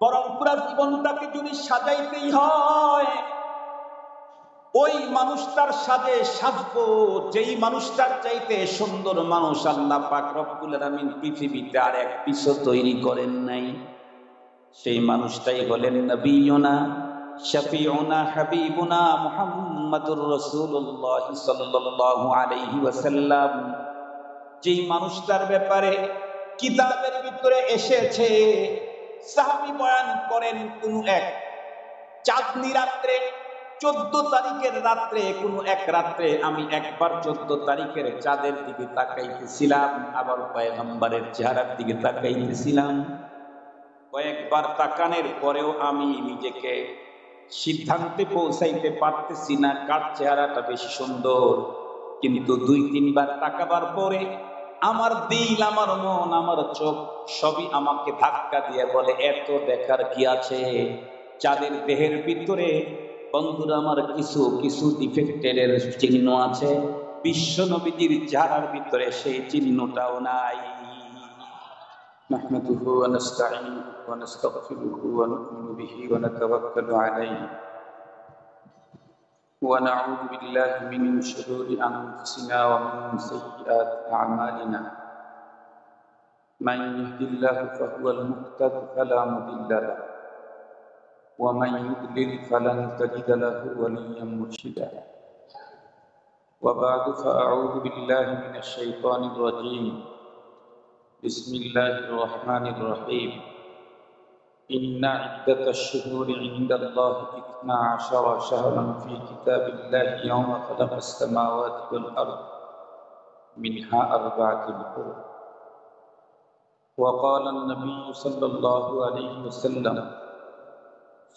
বরং পুরা জীবনটাকে যদি সাজাইতেই হয় ওই মানুষটার সাথে সাজবো যেই মানুষটার চাইতে সুন্দর মানুষ আল্লাহ পাক রব্বুল আলামিন পৃথিবীতে আর এক পিছু তৈরি করেন নাই। সেই মানুষটাই হলেন নবিয়ুনা শাফিউনা হাবিবুনা মুহাম্মাদুর রাসূলুল্লাহ সাল্লাল্লাহু আলাইহি ওয়াসাল্লাম। যেই মানুষটার ব্যাপারে কিতাবের ভিতরে এসেছে, সাহাবী বয়ান করেন, কোন এক চাঁদনি রাত্রে 14 তারিখের রাত্রে, কোন এক রাত্রে আমি একবার 14 তারিখের চাঁদের দিকে তাকাইতেছিলাম, আবার পয়গম্বরের চেহারার দিকে তাকাইতেছিলাম। কয়েকবার তাকানোর পরেও আমি নিজেকে সিদ্ধান্তে পৌঁছাইতে পারতেছি না কার চেহারাটা বেশি সুন্দর। কিন্তু 2-3 বার তাকাবার পরে আমার দিল, আমার মন, আমার চোখ সবই আমাকে ধাক্কা দিয়ে বলে এত দেখার কি আছে। চাঁদের দেহের ভিতরে বন্ধুরা আমার কিছু কিছু ডিফেক্টের চিহ্ন আছে, বিশ্ব নবীজির চেহারার ভিতরে সেই চিহ্নটাও নাই। نحمده ونستعينه ونستغفره ونؤمن به ونتوكل عليه ونعوذ بالله من شرور أنفسنا ومن سيئات أعمالنا من يهد الله فهو المهتد فلا مضل له ومن يضلل فلن تجد له وليا مرشدا وبعد فأعوذ بالله من الشيطان الرجيم بسم الله الرحمن الرحيم إن عدة الشهور عند الله 12 شهرا في كتاب الله يوم خلق السماوات والأرض منها 4 حرم وقال النبي صلى الله عليه وسلم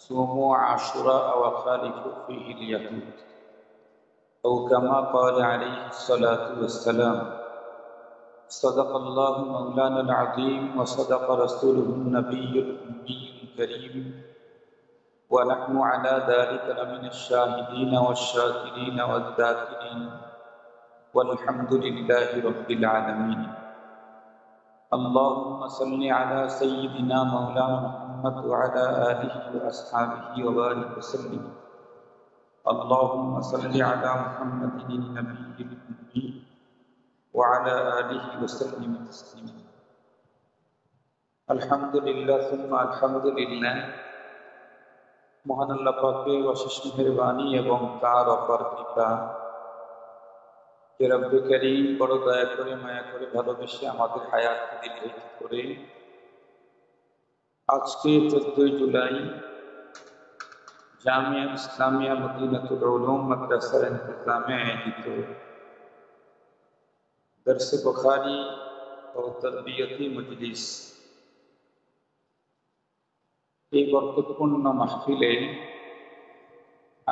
صوموا عاشوراء وخالفوا فيه اليهود أو كما قال عليه الصلاة والسلام صدق الله مولانا العظيم وصدق رسوله النبي الأمي الكريم ونحن على ذلك لمن الشاهدين والشاكرين والذاكرين والحمد لله رب العالمين اللهم صل على سيدنا مولانا محمد وعلى آله وأصحابه وبارك وسلم اللهم صل على محمد النبي الأمي وعلى آله وسلم تسليما الحمد لله ثم الحمد لله মহান আল্লাহ পাকের অশেষ মেহেরবানি এবং তার অপার কৃপা যে রব্বে কারীম বড় দয়া করে মায়া করে ভালোবেসে আমাদের হায়াতকে দীর্ঘায়িত করে আজকে 14 জুলাই জামিয়া ইসলামিয়া মদিনাতুল উলুম মাদ্রাসার ইন্তজামে আয়োজিত দরস-এ বুখারী ও তারবিয়তি মজলিস এই বরকতপূর্ণ মাহফিলে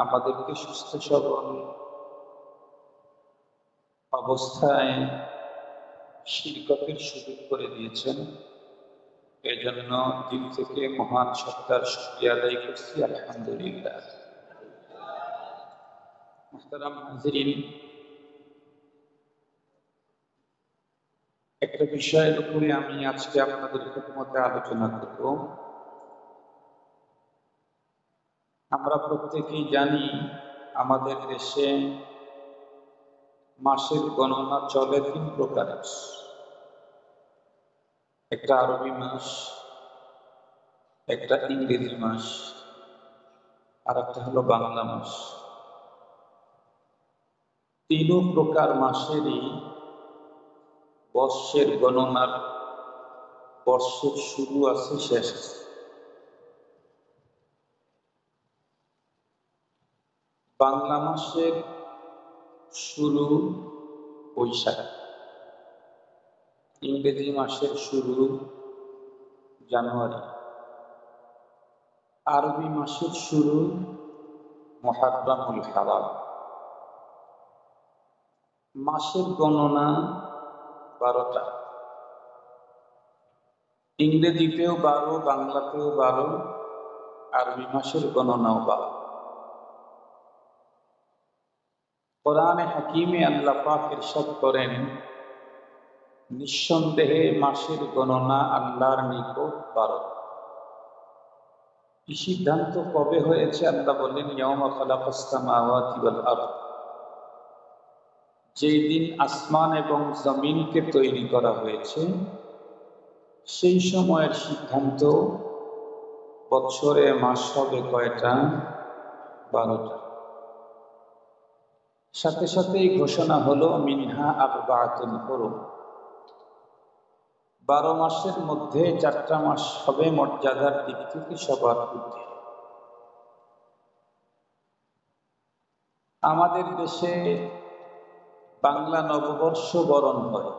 আমাদেরকে সুস্থ সবল অবস্থায় শিরকতের সুযোগ করে দিয়েছেন। এজন্য দিল থেকে মহান সত্তার শুকরিয়া আদায় করছি, আলহামদুলিল্লাহ। মুহতারাম হাজিরিন, একটা বিষয়ের উপরে আমি আজকে আপনাদের খেদমতে আলোচনা করব। আমরা প্রত্যেকেই জানি আমাদের দেশে মাসের গণনা চলে 3 প্রকারের। একটা আরবি মাস, একটা ইংরেজি মাস, আর একটা হলো বাংলা মাস। 3 প্রকার মাসেরই বর্ষের গণনার বর্ষের শুরু আছে, শেষ আছে। বাংলা মাসের শুরু বৈশাখ, ইংরেজি মাসের শুরু জানুয়ারি, আরবি মাসের শুরু মুহররমুল হারাম। মাসের গণনা 12টা, ইংরেজিতেও 12, বাংলাতেও 12, আরবি মাসের গণনাও 12। কোরআনে হাকিমে আল্লাহ পাক ইরশাদ করেন, নিঃসন্দেহে মাসের গণনা আল্লাহর নিকট 12। এই সিদ্ধান্ত কবে হয়েছে? আল্লাহ বলেন, ইয়াউমা খালাকাস সামাওয়াতি ওয়াল আরদ, যেই দিন আসমান এবং জমিনকে তৈরি করা হয়েছে সেই সময়ের সিদ্ধান্ত। বছরে মাস হবে কয়টা? 12টা। সাথে সাথেই ঘোষণা হলো মিনহা আরবাআতুন হুরুম, 12 মাসের মধ্যে 4টা মাস হবে মর্যাদার দিক থেকে সবার ঊর্ধ্বে। আমাদের দেশে বাংলা নববর্ষ বরণ হয়,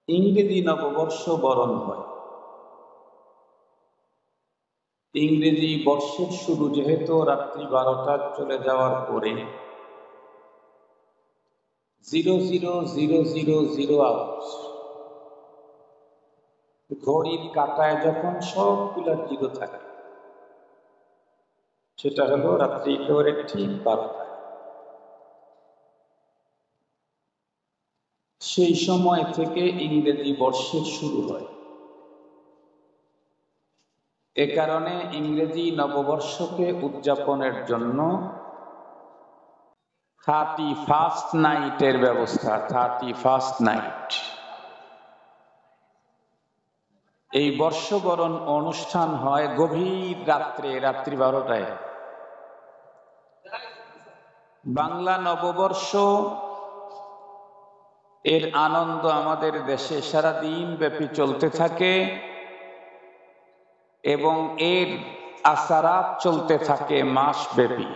ইংরেজি নববর্ষ বরণ হয়। ইংরেজি বর্ষের শুরু যেহেতু রাত্রি 12টা চলে যাওয়ার পরে 0000 আওয়ার্স, ঘড়ির কাঁটায় যখন সবগুলা জিরো থাকে, সেটা হলো রাত্রি একেবারে ঠিক 12টা। সেই সময় থেকে ইংরেজি বর্ষের শুরু হয়। এ কারণে ইংরেজি নববর্ষকে উদযাপনের জন্য 31st নাইটের ব্যবস্থা। 31st নাইট, এই বর্ষবরণ অনুষ্ঠান হয় গভীর রাত্রে, রাত্রি 12টায়। বাংলা নববর্ষ এর আনন্দ আমাদের দেশে সারাদিন ব্যাপী চলতে থাকে এবং এর আসারাত চলতে থাকে মাস ব্যাপী।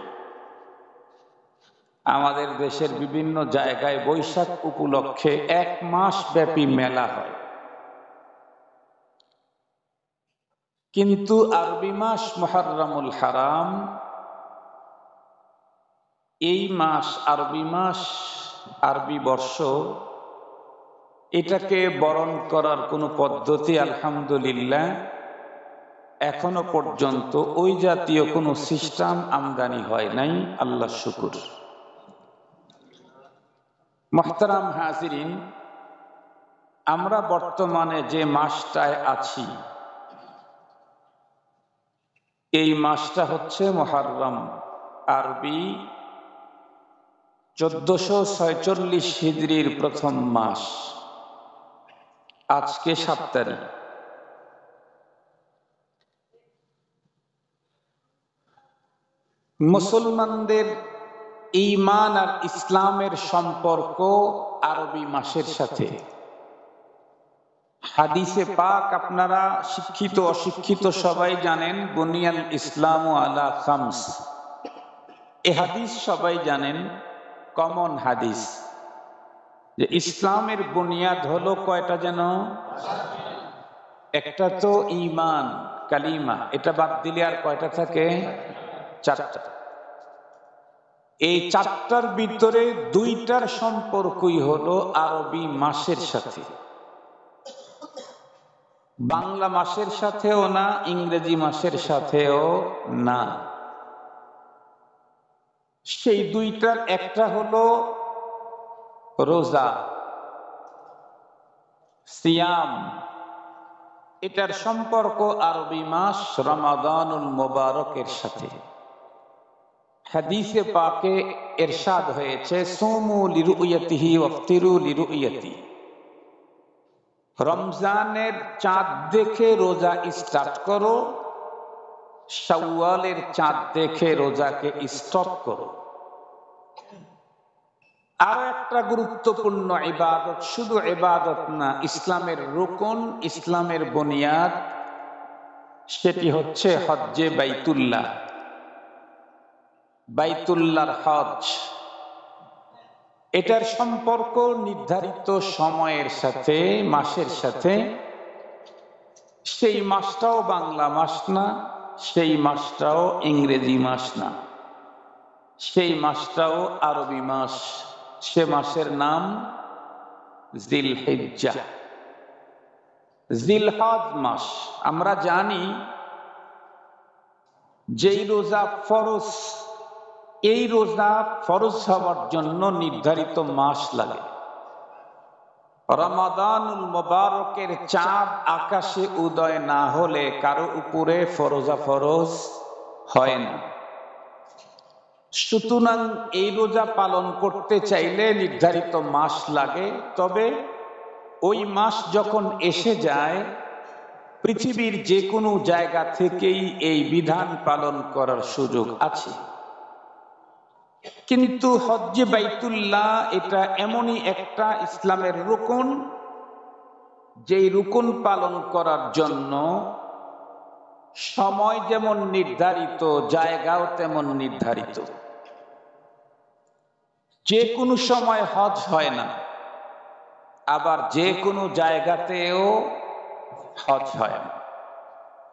আমাদের দেশের বিভিন্ন জায়গায় বৈশাখ উপলক্ষে 1 মাস ব্যাপী মেলা হয়। কিন্তু আরবি মাস মুহররমুল হারাম, এই মাস আরবি মাস, আরবি বর্ষ, এটাকে বরণ করার কোনো পদ্ধতি আলহামদুলিল্লাহ এখনো পর্যন্ত ওই জাতীয় কোনো সিস্টেম আমদানি হয় নাই, আল্লাহ শুকুর। মুহতারাম হাজিরিন, আমরা বর্তমানে যে মাসটায় আছি এই মাসটা হচ্ছে মুহররম, আরবি 1446 হিজরির প্রথম মাস। আজকে 7 তারিখ। মুসলমানদের ঈমান আর ইসলামের সম্পর্ক আরবি মাসের সাথে। হাদিসে পাক আপনারা শিক্ষিত অশিক্ষিত সবাই জানেন, বুনিয়াল ইসলামু আলা খামস। এই হাদিস সবাই জানেন, কমন হাদিস, যে ইসলামের বুনিয়াদ হলো কয়টা যেন? একটা তো ঈমান, কালিমা, এটা বাদ দিলে আর কয়টা থাকে? 4টা। এই 4টার ভিতরে 2টার সম্পর্কই হলো আরবি মাসের সাথে। বাংলা মাসের সাথেও না, ইংরেজি মাসের সাথেও না। সেই 2টার একটা হলো রোজা, সিয়াম। এটার সম্পর্ক আরবি মাস রমাদানুল মুবারকের সাথে। হাদিসে পাকে ইরশাদ হয়েছে, সুমু লিরুয়াতিহি ওয়াফতিরু লিরুয়াতি। রমজানের চাঁদ দেখে রোজা স্টার্ট করো, শাওয়ালের চাঁদ দেখে রোজাকে স্টপ করো। আর একটা গুরুত্বপূর্ণ ইবাদত, শুধু ইবাদত না, ইসলামের রুকন, ইসলামের বুনিয়াদ, সেটি হচ্ছে হজ্জে বাইতুল্লাহ, বাইতুল্লাহর হজ। এটার সম্পর্ক নির্ধারিত সময়ের সাথে, মাসের সাথে। সেই মাসটাও বাংলা মাস না, সেই মাসটাও ইংরেজি মাস না, সেই মাসটাও আরবি মাস। সে মাসের নাম জিলহিজ্জাহ, জিলহজ মাস। আমরা জানি যেই রোজা ফরজ, এই রোজা ফরজ হওয়ার জন্য নির্ধারিত মাস লাগে। রমাদানুল মুবারকের চাঁদ আকাশে উদয় না হলে কারো উপরে ফরজা ফরজ হয় না। সুতরাং এই রোজা পালন করতে চাইলে নির্ধারিত মাস লাগে, তবে ওই মাস যখন এসে যায় পৃথিবীর যে কোনো জায়গা থেকেই এই বিধান পালন করার সুযোগ আছে। কিন্তু হজ্জে বাইতুল্লাহ এটা এমনই একটা ইসলামের রুকন, যেই রুকন পালন করার জন্য সময় যেমন নির্ধারিত, জায়গাও তেমন নির্ধারিত। যে কোনো সময় হজ হয় না, আবার যে কোনো জায়গাতেও হজ হয় না।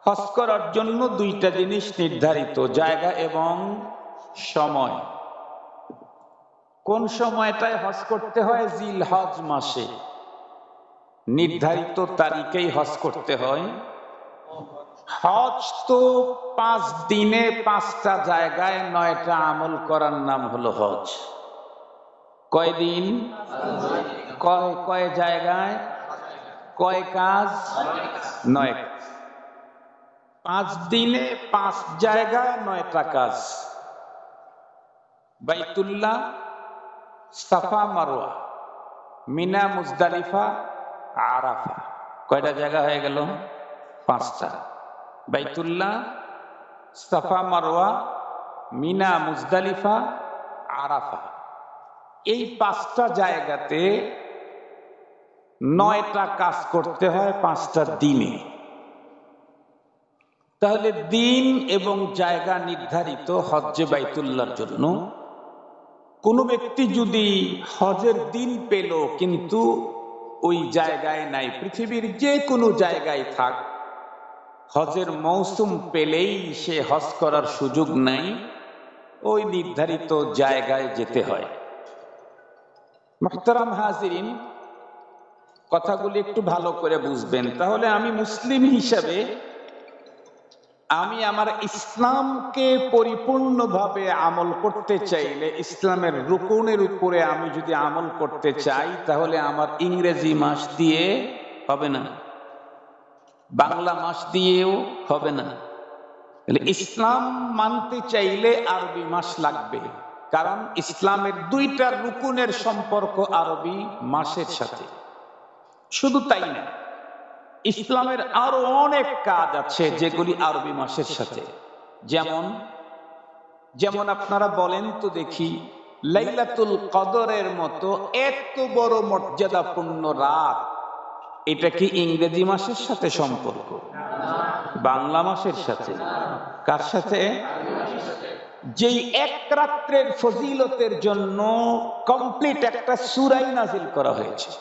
হজ করার জন্য দুইটা জিনিস নির্ধারিত, জায়গা এবং সময়। কোন সময়টায় হজ করতে হয়? জিলহজ মাসে নির্ধারিত তারিখেই হজ করতে হয়। হজ তো 5 দিনে 5টা জায়গায় 9টা আমল করার নাম হলো হজ। কয় দিন, কয় জায়গায়, কয় কাজ, 9। 5 দিনে 5 জায়গায় 9টা কাজ। বাইতুল্লাহ, সাফা মারওয়া, মিনা, মুজদালিফা, আরাফা। কয়টা জায়গা হয়ে গেল? 5টা। বাইতুল্লাহ, সাফা মারওয়া, মিনা, মুজদালিফা, আরাফা, এই 5টা জায়গাতে 9টা কাজ করতে হয় 5টা দিনে। তাহলে দিন এবং জায়গা নির্ধারিত হজ্জে বাইতুল্লাহর জন্য। কোন ব্যক্তি যদি হজের দিন পেল কিন্তু ওই জায়গায় নাই, পৃথিবীর যে কোনো জায়গায় থাক, হজের মৌসুম পেলেই সে হজ করার সুযোগ নাই, ওই নির্ধারিত জায়গায় যেতে হয়। মুহতারাম হাজিরিন, কথাগুলি একটু ভালো করে বুঝবেন। তাহলে আমি মুসলিম হিসাবে আমি আমার ইসলামকে পরিপূর্ণভাবে আমল করতে চাইলে, ইসলামের রুকনের উপরে আমি যদি আমল করতে চাই, তাহলে আমার ইংরেজি মাস দিয়ে হবে না, বাংলা মাস দিয়েও হবে না। ইসলাম মানতে চাইলে আরবি মাস লাগবে, কারণ ইসলামের 2টা রুকুনের সম্পর্ক আরবি মাসের সাথে। শুধু তাই না, ইসলামের আরো অনেক কাজ আছে যেগুলি আরবি মাসের সাথে। যেমন আপনারা বলেন তো দেখি, লাইলাতুল কদরের মতো এত বড় মর্যাদাপূর্ণ রাত, এটা কি ইংরেজি মাসের সাথে সম্পর্ক? বাংলা মাসের সাথে। কার সাথে? যেই এক রাত্রের ফজিলতের জন্য কমপ্লিট একটা সূরা নাযিল করা হয়েছে।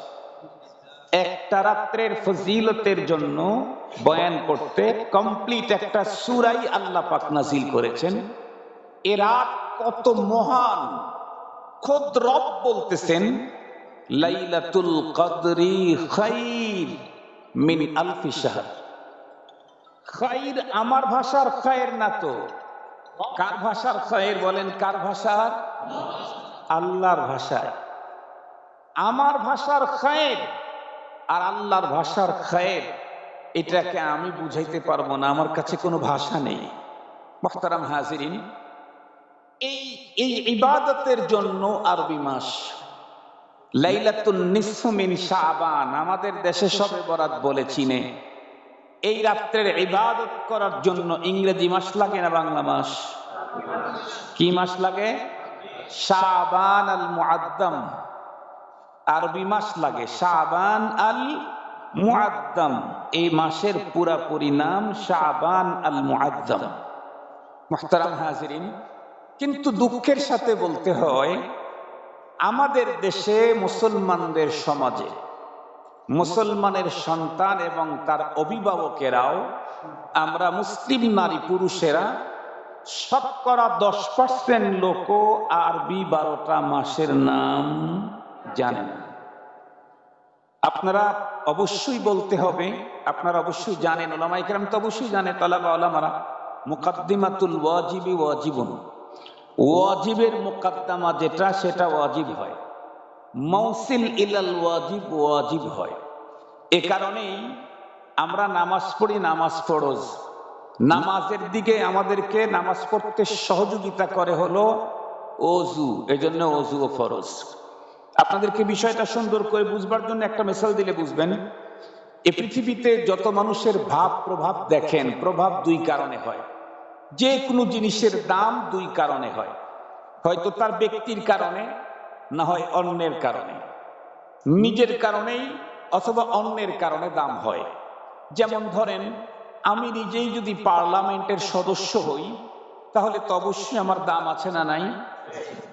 একটা রাত্রের ফজিলতের জন্য বয়ান করতে কমপ্লিট একটা সূরা আল্লাহ পাক নাযিল করেছেন। এ রাত কত মহান, খোদ রব বলতেছেন, লাইলাতুল কদরি খায়র মিন আলফি শাহর। খায়র আমার ভাষার খায়র না তো, কার ভাষার খায়র বলেন? কার ভাষার? আল্লাহর ভাষায়। আমার ভাষার খায়র আর আল্লাহর ভাষার খায়র, এটাকে আমি বুঝাইতে পারবো না, আমার কাছে কোনো ভাষা নেই। মুহতারাম হাজিরিন, এই ইবাদতের জন্য আরবি মাস। লাইলাতুন নিসফু মিন শাবান, আমাদের দেশে শবে বরাত বলে চিনে। এই রাত্রের ইবাদত করার জন্য ইংরেজি মাস লাগে না বাংলা মাস? কি মাস লাগে? শাবান আল মুআদ্দাম। আরবি মাস লাগে শাবান আল মুআদ্দাম। এই মাসের পুরাপুরি নাম শাবান আল মুআদ্দাম। মুহতারাম হাজিরিন, কিন্তু দুঃখের সাথে বলতে হয়, আমাদের দেশে মুসলমানদের সমাজে মুসলমানের সন্তান এবং তার অভিভাবকেরাও, আমরা মুসলিম নারী পুরুষেরা শতকরা 10% লোকও আরবি 12টা মাসের নাম জানেন। আপনারা অবশ্যই বলতে হবে, আপনারা অবশ্যই জানেন, উলামায়ে কেরাম তো অবশ্যই জানে, তালাবা উলামারা, মুকাদ্দিমাতুল ওয়াজিবি ওয়াজিবুন, ওয়াজিবের মুকাদ্দামা যেটা, সেটা ওয়াজিব হয়। মৌসিল ইলাল ওয়াজিব ওয়াজিব হয়। এ কারণেই আমরা নামাজ পড়ি, নামাজ ফরজ। নামাজের দিকে আমাদেরকে নামাজ পড়তে সহযোগিতা করে হলো অজু, এজন্য অজু ও ফরজ। আপনাদেরকে বিষয়টা সুন্দর করে বুঝবার জন্য একটা মিসাল দিলে বুঝবেন। এই পৃথিবীতে যত মানুষের ভাব প্রভাব দেখেন, প্রভাব দুই কারণে হয়। যে কোনো জিনিসের দাম দুই কারণে হয়, হয়তো তার ব্যক্তির কারণে, না হয় অন্যের কারণে। নিজের কারণেই অথবা অন্যের কারণে দাম হয়। যেমন ধরেন, আমি নিজেই যদি পার্লামেন্টের সদস্য হই, তাহলে তো অবশ্যই আমার দাম আছে না নাই?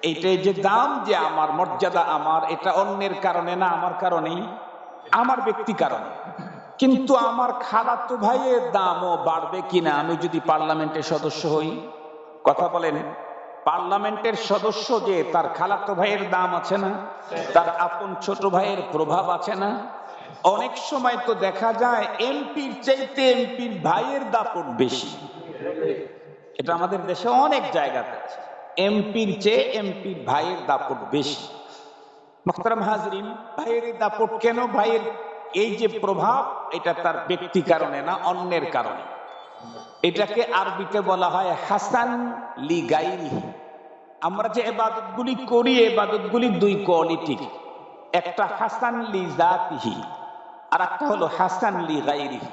এইটাই যে দাম, যে আমার মর্যাদা আমার, এটা অন্যের কারণে না, আমার কারণেই, আমার ব্যক্তি কারণে। কিন্তু আমার খালাতো ভাইয়ের দামও বাড়বে কিনা আমি যদি পার্লামেন্টের সদস্য হই? কথা বলেন। পার্লামেন্টের সদস্য যে, তার খালাতো ভাইয়ের দাম আছে না, তার আপন ছোট ভাইয়ের প্রভাব আছে না? অনেক সময় তো দেখা যায় এমপির চাইতে এমপির ভাইয়ের দাপট বেশি। এটা আমাদের দেশে অনেক জায়গাতে আছে, এমপির চেয়ে এমপির ভাইয়ের দাপট বেশি। মুহতারাম হাজরিন, ভাইয়ের দাপট কেন? ভাইয়ের এই যে প্রভাব, এটা তার ব্যক্তি কারণে না, অন্যের কারণে। এটাকে আরবিতে বলা হয় হাসান লি গাইরিহি। আমরা যে ইবাদতগুলি করি, ইবাদতগুলি দুই কোয়ালিটি, একটা হাসান লি জাতিহি আর একটা হলো হাসান লি গাইরিহি।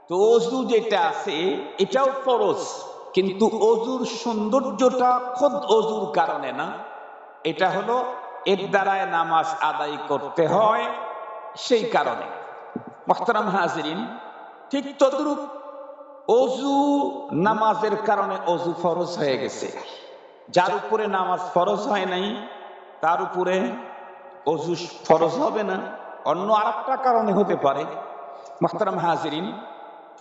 তো ওযু যেটা আছে এটাও ফরজ, কিন্তু ওযুর সৌন্দর্যটা খোদ ওযুর কারণে না, এটা হলো এর দ্বারায় নামাজ আদায় করতে হয় সেই কারণে। মুহতারাম হাজিরিন, ঠিক তদ্রূপ ওযু নামাজের কারণে ওযু ফরজ হয়ে গেছে। যার উপরে নামাজ ফরজ হয় নাই, তার উপরে ওযু ফরজ হবে না, অন্য আরেকটা কারণে হতে পারে। মুহতারাম হাজিরিন,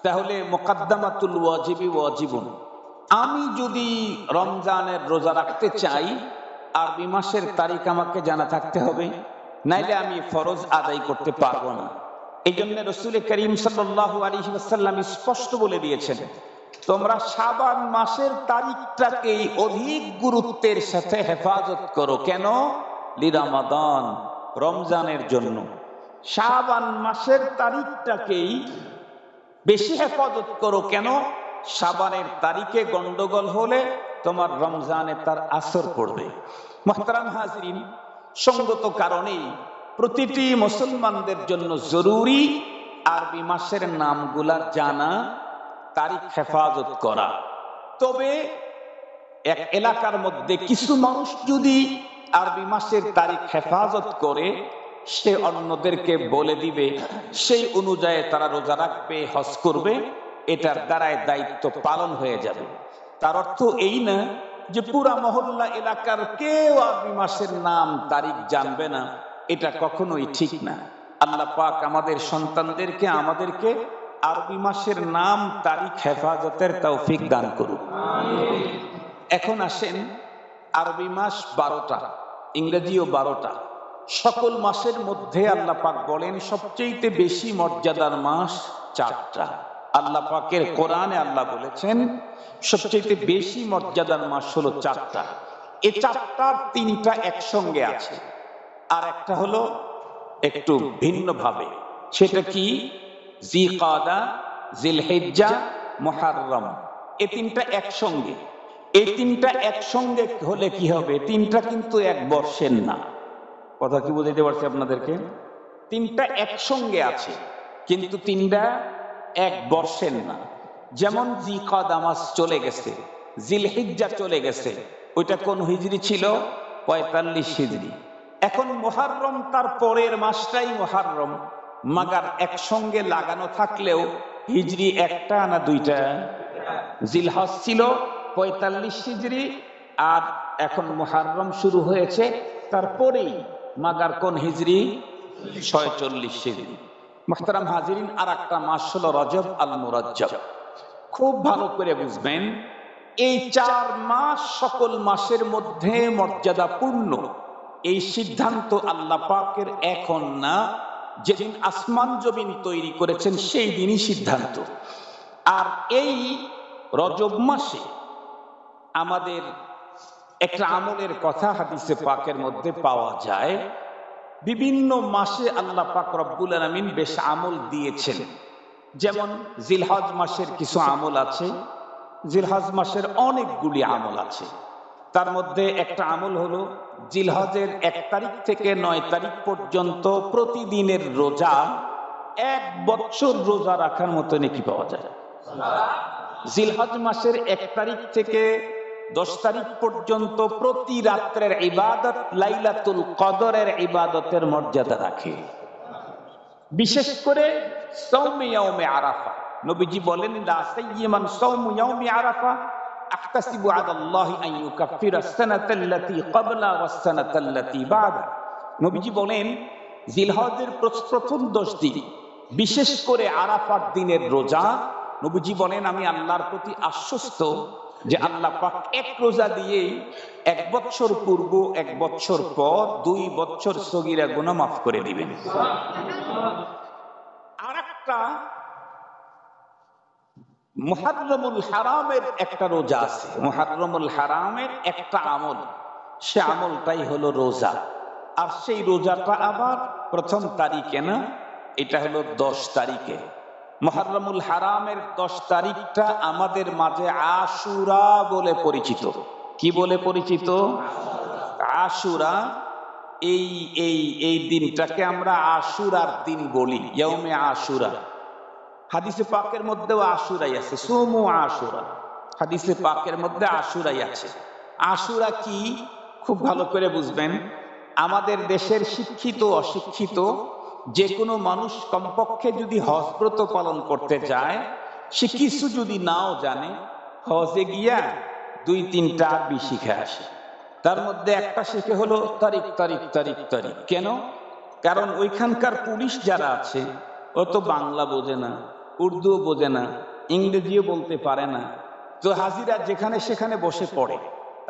তাহলে মুকদ্দামাতুল ওয়াজিবি ওয়াজিবুন। আমি যদি রমজানের রোজা রাখতে চাই, আরবি মাসের তারিখ আমাকে জানা থাকতে হবে, নাইলে আমি ফরজ আদায় করতে পারবো না। এই জন্য রাসূল করিম সাল্লাল্লাহু আলাইহি ওয়াসাল্লাম স্পষ্ট বলে দিয়েছেন, তোমরা শাবান মাসের তারিখটাকে অধিক গুরুত্বের সাথে হেফাজত করো। কেন? লিরমাদান, রমজানের জন্য। শাবান মাসের তারিখটাকেই বেশি হেফাজত করো। কেন? শাবানের তারিখে গন্ডগোল হলে তোমার রমজানে তার আসর পড়বে। মুহতারাম হাজিরিন, সঙ্গত কারণেই প্রতিটি মুসলমানদের জন্য জরুরি আরবি মাসের নামগুলার জানা, তারিখ হেফাজত করা। তবে এক এলাকার মধ্যে কিছু মানুষ যদি আরবি মাসের তারিখ হেফাজত করে, সে অন্যদেরকে বলে দিবে, সেই অনুযায়ী তারা রোজা রাখবে, হজ করবে, এটার দ্বারাই দায়িত্ব পালন হয়ে যাবে। তার অর্থ এই না যে পুরা মহল্লা এলাকার কেউ আরবি মাসের নাম তারিখ জানবে না, এটা কখনোই ঠিক না। আল্লাহ পাক আমাদের সন্তানদেরকে, আমাদেরকে আরবি মাসের নাম তারিখ হেফাজতের তৌফিক দান করুন। এখন আসেন, আরবি মাস 12টা, ইংরেজিও 12টা। সকল মাসের মধ্যে আল্লাহ পাক বলেন সবচেয়ে বেশি মর্যাদার মাস 4টা। আল্লাহ পাকের কোরআনে আল্লাহ বলেছেন সবচেয়ে বেশি মর্যাদার মাস হলো 4টা। এই 4টার 3টা একসঙ্গে আছে, আর একটা হলো একটু ভিন্ন ভাবে। সেটা কি? জিলকাদা, জিলহিজ্জা, মুহররম। এই 3টা একসঙ্গে। এই 3টা একসঙ্গে হলে কি হবে? 3টা কিন্তু এক বর্ষের না। কথা কি বুঝাইতে পারছি আপনাদেরকে? 3টা একসঙ্গে আছে, কিন্তু 3টা এক বর্ষের না। যেমন জিলকাদা মাস চলে গেছে, জিলহিজ্জা চলে গেছে, ওইটা কোন হিজরি ছিল? 45 হিজরি। এখন মুহররম তার পরের মাসটাই মুহররম, মাগার একসঙ্গে লাগানো থাকলেও হিজরি একটা না দুইটা? জিলহজ ছিল 45 হিজরি, আর এখন মুহররম শুরু হয়েছে, তারপরেই মাগার কোন হিজরি? 46 হিজরি। মুহতারাম হাজিরিন, আর একটা মাস হলো রজব আল মুরাজ্জব। খুব ভালো করে বুঝবেন, এই 4 মাস সকল মাসের মধ্যে মর্যাদাপূর্ণ। এই সিদ্ধান্ত আল্লাহ পাকের এখন না, যেদিন আসমান জমিন তৈরি করেছেন সেই দিনই সিদ্ধান্ত। আর এই রজব মাসে আমাদের একটা আমলের কথা হাদিসে পাকের মধ্যে পাওয়া যায়। বিভিন্ন মাসে আল্লাহ পাক রব্বুল আলামিন বেশ আমল দিয়েছেন। যেমন জিলহজ মাসের কিছু আমল আছে, জিলহজ মাসের অনেকগুলি আমল আছে। তার মধ্যে একটা আমল হলো জিলহজের 1 তারিখ থেকে 9 তারিখ পর্যন্ত প্রতিদিনের রোজা 1 বছর রোজা রাখার মতো নেকি পাওয়া যায়। জিলহজ মাসের 1 তারিখ থেকে 10 তারিখ পর্যন্ত প্রতি রাত্রের ইবাদত লাইলাতুল কদরের ইবাদতের মর্যাদা রাখে। বিশেষ করে সাওমে ইয়াউমে আরাফা, নবীজি বলেন লা সাইয়্যিমান সাওমু ইয়াউমি আরাফা আহতাসিবু আলাল্লাহি আন ইউকাফিরা সানাতাল্লাতী ক্বাবলা ওয়াস সানাতাল্লাতী বা'দা। নবীজি বলেন জিলহজের প্রথম 10 দিন, বিশেষ করে আরাফার দিনের রোজা, নবীজি বলেন আমি আল্লাহর প্রতি আশ্বস্ত যে আল্লাহ পাক এক রোজা দিয়ে 1 বছর পূর্ব 1 বছর পর 2 বছর সগীরা গুনাহ মাফ করে দিবেন। আরেকটা মুহররমুল হারামের একটা রোজা আছে, মুহররমুল হারামের একটা আমল, সে আমলটাই হলো রোজা। আর সেই রোজাটা আবার প্রথম তারিখে না, এটা হলো 10 তারিখে। মুহররমুল হারামের 10 তারিখটা আমাদের মাঝে আশুরা বলে পরিচিত। কি বলে পরিচিত? আশুরা। এই দিনটাকে আমরা আশুরার দিন বলি, ইয়াউমে আশুরা। হাদিসে পাকের মধ্যেও আশুরাই আছে, সুমু আশুরা, হাদিসে পাকের মধ্যে আশুরাই আছে। আশুরা কি খুব ভালো করে বুঝবেন। আমাদের দেশের শিক্ষিত অশিক্ষিত যে কোনো মানুষ কমপক্ষে যদি হজ ব্রত পালন করতে যায়, সে কিছু যদি নাও জানে, হজে গিয়া 2-3টা আরবি শিখে আসে। তার মধ্যে একটা শিখে হলো তারিখ তারিখ তারিখ তারিখ। কেন? কারণ ওইখানকার পুলিশ যারা আছে ও তো বাংলা বোঝে না, উর্দুও বোঝে না, ইংরেজিও বলতে পারে না। তো হাজিরা যেখানে সেখানে বসে পড়ে,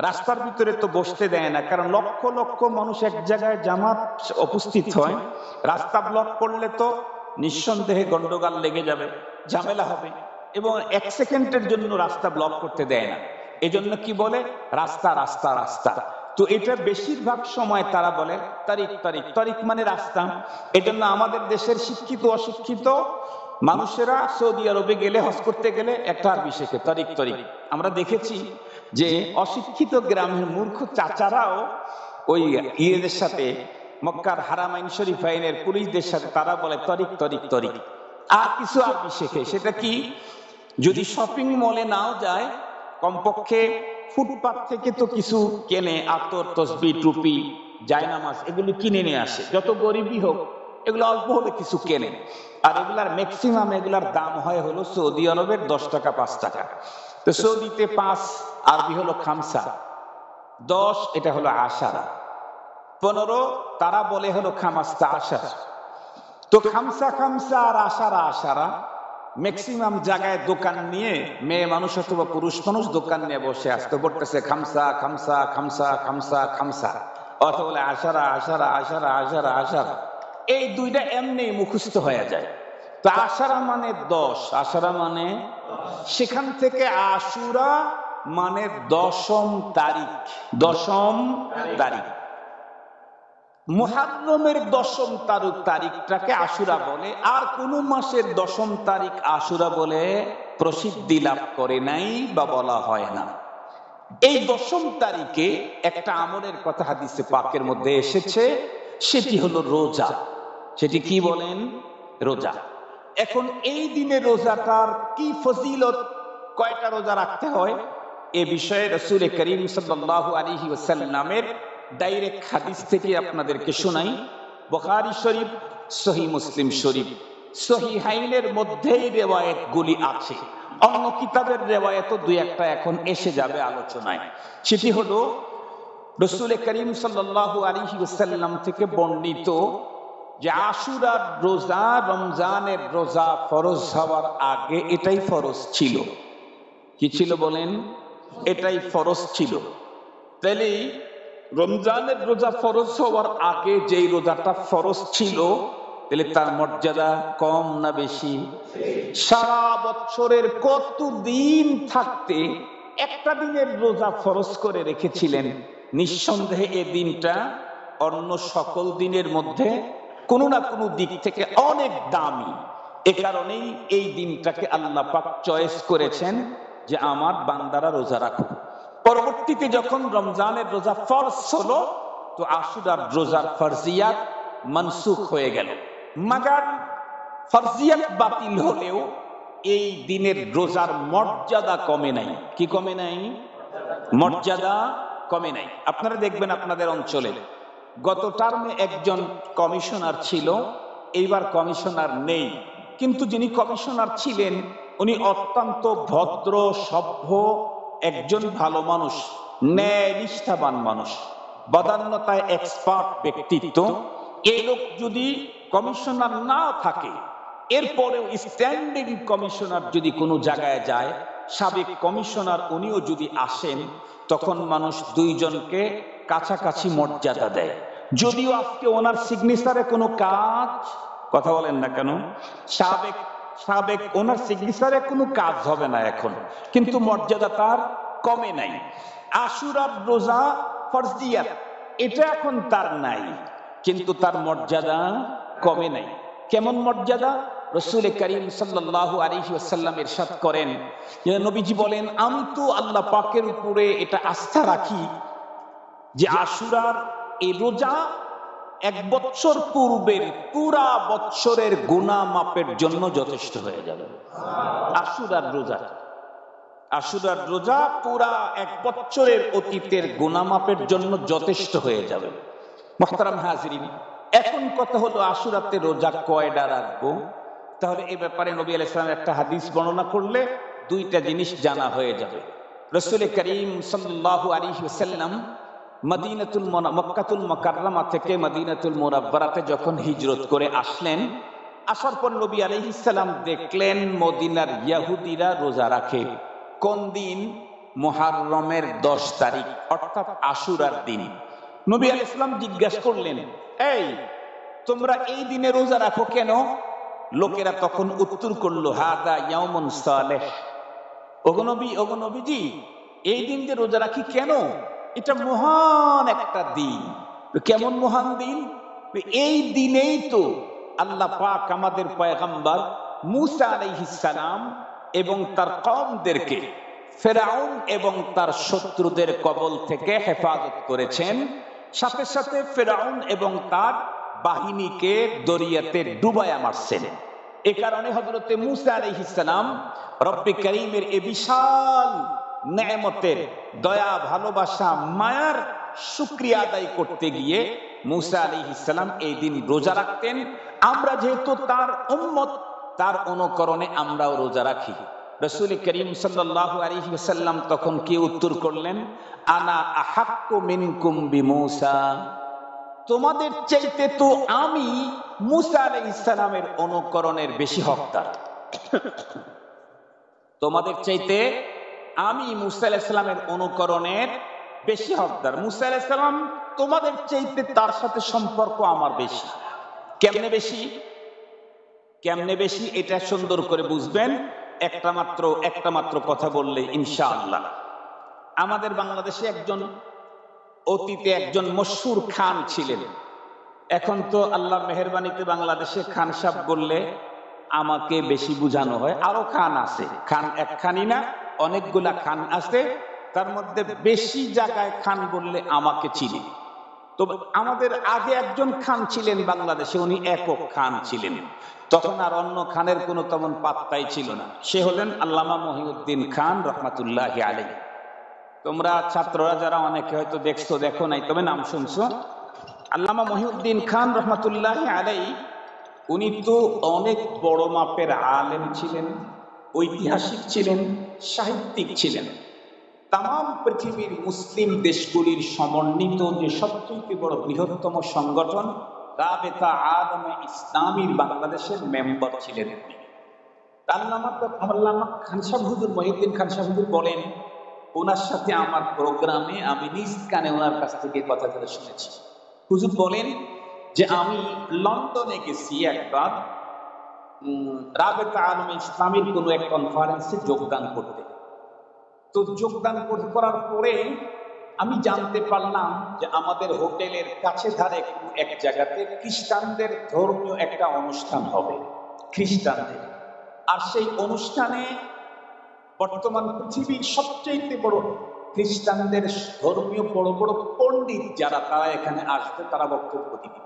রাস্তার ভিতরে তো বসতে দেয় না, কারণ লক্ষ লক্ষ মানুষ এক জায়গায় জামাত উপস্থিত হয়। রাস্তা ব্লক করলে তো নিঃসন্দেহে গন্ডগোল লেগে যাবে, ঝামেলা হবে, এবং 1 সেকেন্ডের জন্য রাস্তা ব্লক করতে দেয় না। এজন্য কি বলে? রাস্তা রাস্তা রাস্তা। তো এটা বেশিরভাগ সময় তারা বলে তারিখ তারিখ তারিখ মানে রাস্তা। এজন্য আমাদের দেশের শিক্ষিত অশিক্ষিত মানুষেরা সৌদি আরবে গেলে, হজ করতে গেলে একটা আরবি শেখে, তারিখ তারিখ। আমরা দেখেছি যে অশিক্ষিত গ্রামের মূর্খ চাচারাও ওই ইয়েদের সাথে, মক্কার হারামাইন শরীফাইনের পুলিশদের সাথে তারা বলে তারিখ তারিখ তারিখ। আর কিছু আরবি শেখে। সেটা কি? যদি শপিং মলে নাও যায়, কমপক্ষে ফুটপাত থেকে তো কিছু কেনে, আতর, তসবি, টুপি, জায়নামাজ, এগুলো কিনে নিয়ে আসে। যত গরিবই হোক, এগুলো অল্প হলে কিছু কেনে। আর এগুলার ম্যাক্সিমাম এগুলার দাম হয় হলো সৌদি আরবের 10 টাকা 5 টাকা। তো সৌদিতে 5 আরবি হলো খামসা, 10 এটা হলো আশারা, 15 তারা বলে হলো খামাস্তা আশারা। তো খামসা খামসা আর আশারা আশারা ম্যাক্সিমাম জায়গায় দোকান নিয়ে মেয়ে মানুষ অথবা পুরুষ মানুষ দোকান নিয়ে বসে আসতে পড়তেছে খামসা খামসা খামসা খামসা খামসা, অথবা বলে আশারা আশারা আশারা আশারা আশারা। এই দুইটা এমনি মুখস্থ হয়ে যায়। তো আশারা মানে 10, আশারা মানে, সেখান থেকে আশুরা মানে 10ম তারিখ, 10ম তারিখ। মুহররমের 10ম তারিখটাকে আশুরা বলে। আর কোন মাসের 10ম তারিখ আশুরা বলে প্রসিদ্ধি লাভ করে নাই বা বলা হয় না। এই 10ম তারিখে একটা আমলের কথা হাদিসে পাকের মধ্যে এসেছে, সেটি হলো রোজা। সেটি কি বলেন? রোজা। এখন এই দিনে রোজাটার কি ফজিলত, কয়টা রোজা রাখতে হয়, এ বিষয়ে রাসূল করিম সাল্লাল্লাহু আলাইহি ওয়াসাল্লামের ডাইরেক্ট হাদিস থেকে আপনাদেরকে শোনাই। বুখারী শরীফ, সহিহ মুসলিম শরীফ, সহিহাইনের মধ্যেই রিওয়ায়াত গুলি আছে। অন্য কিতাবের রিওয়ায়াতও 2-1টা এখন এসে যাবে আলোচনায়। সেটি হলো রাসূল করিম সাল্লাল্লাহু আলাইহি ওয়াসাল্লাম থেকে বর্ণিত যে আশুরার রোজা রমজানের রোজা ফরজ হওয়ার আগে এটাই ফরজ ছিল। কি ছিল বলেন? এটাই ফরজ ছিল। তাহলে রমজানের রোজা ফরজ হওয়ার আগে যেই রোজাটা ফরজ ছিল, তাহলে তার মর্যাদা কম না বেশি? সারা বছরের কত দিন থাকতে একটা দিনের রোজা ফরজ করে রেখেছিলেন, নিঃসন্দেহে এই দিনটা অন্য সকল দিনের মধ্যে কোনো না কোনো দিক থেকে অনেক দামি। এ কারণেই এই দিনটাকে আল্লাহ পাক চয়েস করেছেন যে আমার বান্দারা রোজা রাখো। পরবর্তীতে যখন রমজানের রোজা ফরজ হলো, তো আশুরার রোজার ফরজিয়াত মনসুখ হয়ে গেল। মাগার ফরজিয়াত বাতিল হলেও এই দিনের রোজার মর্যাদা কমে নাই। কি কমে নাই? মর্যাদা কমে নাই। আপনারা দেখবেন আপনাদের অঞ্চলে গত টার্মে একজন কমিশনার ছিল, এইবার কমিশনার নেই, কিন্তু যিনি কমিশনার ছিলেন উনি অত্যন্ত ভদ্র সভ্য একজন ভালো মানুষ, ন্যায় নিষ্ঠাবান মানুষ, বদান্যতায় এক্সপার্ট ব্যক্তিত্ব। এই লোক যদি কমিশনার না থাকে, এরপরেও স্ট্যান্ডিং কমিশনার যদি কোনো জায়গায় যায়, সাবেক কমিশনার উনিও যদি আসেন, তখন মানুষ দুইজনকে কাছাকাছি মর্যাদা দেয়। যদিও আজকে ওনার সিগনেচারে কোনো কাজ, কথা বলেন না কেন, সাবেক ওনার সিগনেচারে কোনো কাজ হবে না এখন, কিন্তু মর্যাদা তার কমে নাই। আশুরার রোজা ফরজিয়াত এটা এখন তার নাই, কিন্তু তার মর্যাদা কমে নাই। কেমন মর্যাদা? রাসূল করিম সাল্লাল্লাহু আলাইহি ওয়াসাল্লাম ইরশাদ করেন, যে নবীজি বলেন, আমি তো আল্লাহ পাকের উপরে এটা আস্থা রাখি যে আশুরার এই রোজা এক বছর পূর্বের পুরা বছরের গুনাহ মাপের জন্য যথেষ্ট হয়ে যাবে। আশুরার রোজা পুরা এক বছরের অতীতের গুনাহ মাপের জন্য যথেষ্ট হয়ে যাবে। মুহতারাম হাজিরিন, এখন কথা হলো আশুরাতে রোজা কয়টা রাখবো? তাহলে এই ব্যাপারে নবী আলাইহিস সালাম একটা হাদিস বর্ণনা করলে দুইটা জিনিস জানা হয়ে যাবে। রাসূল করিম সাল্লাল্লাহু আলাইহি ওয়াসাল্লাম মক্কাতুল মুকাররমা থেকে মদিনাতুল মুনাওয়ারাতে যখন হিজরত করে আসলেন, আসার পর নবী আলাইহিস সালাম দেখলেন মদিনার ইহুদিরা রোজা রাখে। কোন দিন? মুহররমের 10 তারিখ, অর্থাৎ আশুরার দিন। নবী আলাইহিস সালাম জিজ্ঞাসা করলেন, এই তোমরা এই দিনে রোজা রাখো কেন? লোকেরা তখন উত্তর করলো, হাদা ইয়াউমুন সালেহ। ওগো নবীজি, এই দিন যে রোজা রাখি কেন? এটা মহান একটা দিন। কেমন মহান দিন? এই দিনেই তো আল্লাহ পাক আমাদের পয়গম্বর মূসা আলাইহিস সালাম এবং তার কওমদেরকে ফেরাউন এবং তার শত্রুদের কবল থেকে হেফাজত করেছেন। সাথে সাথে ফেরাউন এবং তার বাহিনীকে দরিয়াতে ডুবায়া মারছেন। এ কারণে হযরতে মূসা আলাইহিস সালাম রব্বে কারীমের এই বিশাল নেয়ামতের দয়া, ভালোবাসা, মায়ার শুকরিয়া আদায় করতে গিয়ে মূসা আলাইহিস সালাম এই দিন রোজা রাখতেন। আমরা যেহেতু তার উম্মত, তার অনুকরণে আমরাও রোজা রাখি। রাসূল করিম সাল্লাল্লাহু আলাইহি ওয়াসাল্লাম তখন কি উত্তর করলেন? আনা আহাক্কু মিনকুম বিমূসা, তোমাদের চাইতে তো আমি মূসা আলাইহিস সালামের অনুকরণের বেশি হকদার। তোমাদের চাইতে আমি মূসা আলাইহিস সালামের অনুকরণের বেশি হকদার। মূসা আলাইহিস সালাম তোমাদের চাইতে তার সাথে সম্পর্ক আমার বেশি। কেমনে বেশি এটা সুন্দর করে বুঝবেন একটা মাত্র কথা বললে ইনশাআল্লাহ। আমাদের বাংলাদেশে অতীতে একজন মশহুর খান ছিলেন। এখন তো আল্লাহর মেহেরবানিতে বাংলাদেশে খান সাহেব বললে আমাকে বেশি বুঝানো হয়। আরো খান আছে, খান একখানি না, অনেকগুলা খান আছে। তার মধ্যে বেশি জায়গায় খান বললে আমাকে চিনি। তো আমাদের আগে একজন খান ছিলেন বাংলাদেশে, উনি একক খান ছিলেন। তখন আর অন্য খানের কোনো তেমন পাত্তাই ছিল না। সে হলেন আল্লামা মহিউদ্দিন খান রহমাতুল্লাহি আলাইহি। তোমরা ছাত্ররা যারা অনেকে হয়তো দেখো নাই, তবে নাম শুনছো। আল্লামা মহিউদ্দিন খান রহমাতুল্লাহি আলাইহি উনি তো অনেক বড় মাপের আলেম ছিলেন, ঐতিহাসিক ছিলেন, সাহিত্যিক ছিলেন। তাম পৃথিবীর মুসলিম দেশগুলির সমন্বিত যে সবচেয়ে বড় বৃহত্তম সংগঠন রাবেতা আদমে ইসলামীর বাংলাদেশের মেম্বার ছিলেন। আল্লামা খান সাহেব হুজুর মহিউদ্দিন খান সাহেব হুজুর বলেন, ওনার সাথে আমার প্রোগ্রামে আমি নিজ কানে ওনার কাছ থেকে কথাগুলো শুনেছি। হুজুর বলেন যে আমি লন্ডনে গেছি একবার রাবেতা আদমে ইসলামীর কোনো এক কনফারেন্সে যোগদান করতে। তো যোগদান করার পরে আমি জানতে পারলাম যে আমাদের হোটেলের কাছে ধারে কোনো এক জায়গাতে খ্রিস্টানদের ধর্মীয় একটা অনুষ্ঠান হবে, খ্রিস্টানদের। আর সেই অনুষ্ঠানে বর্তমান পৃথিবীর সবচেয়ে বড় খ্রিস্টানদের ধর্মীয় বড় বড় পণ্ডিত যারা, তারা এখানে আসবে, তারা বক্তব্য দিবে।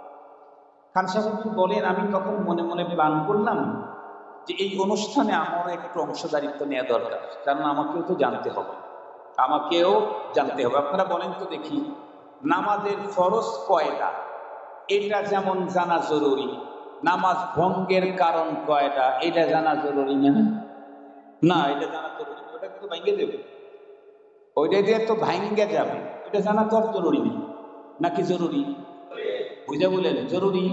খান সাহেব বলেন, আমি তখন মনে মনে প্ল্যান করলাম যে এই অনুষ্ঠানে আমারও একটু অংশদারিত্ব নেওয়া দরকার, কারণ আমাকেও তো জানতে হবে, আমাকেও জানতে হবে। আপনারা বলেন তো দেখি, নামাজের ফরজ কয়টা এটা যেমন জানা জরুরি, নামাজ ভঙ্গের কারণ কয়টা এটা জানা জরুরি না? না, এটা জানা জরুরি। ওটা তো ভাঙ্গে দেবে, ওইটা দিয়ে তো ভাঙ্গে যাবে, এটা জানা তো আর জরুরি নেই নাকি? জরুরি? বুঝে বলেন জরুরি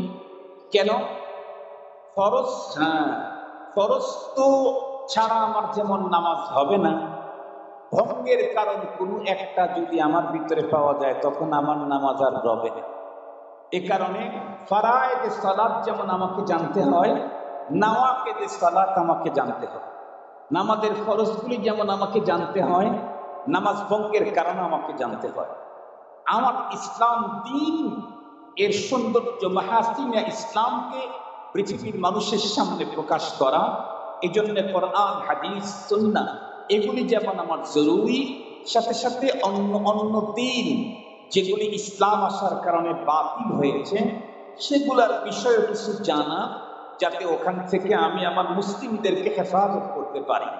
কেন? ফরজ, হ্যাঁ, ফরজ তো ছাড়া আমার যেমন নামাজ হবে না, ভঙ্গের কারণ কোনো একটা যদি আমার ভিতরে পাওয়া যায় তখন আমার নামাজ আর রবে না। এ কারণে ফারায়েদে সালাত যেমন আমাকে জানতে হয়, নাওয়াকিদে সালাত আমাকে জানতে হয়। নামাজের ফরজগুলি যেমন আমাকে জানতে হয়, নামাজ ভঙ্গের কারণ আমাকে জানতে হয়। আমার ইসলাম দিন এর সৌন্দর্য, মাহাসিনে ইসলামকে পৃথিবীর মানুষের সামনে প্রকাশ করা, এই জন্য কোরআন, হাদিস, সুন্নাহ এগুলি যেমন আমার জরুরি, সাথে সাথে অন্য অন্য দিন যেগুলি ইসলাম আসার কারণে বাতিল হয়েছে সেগুলার বিষয়ে কিছু জানা, যাতে ওখান থেকে আমি আমার মুসলিমদেরকে হেফাজত করতে পারি।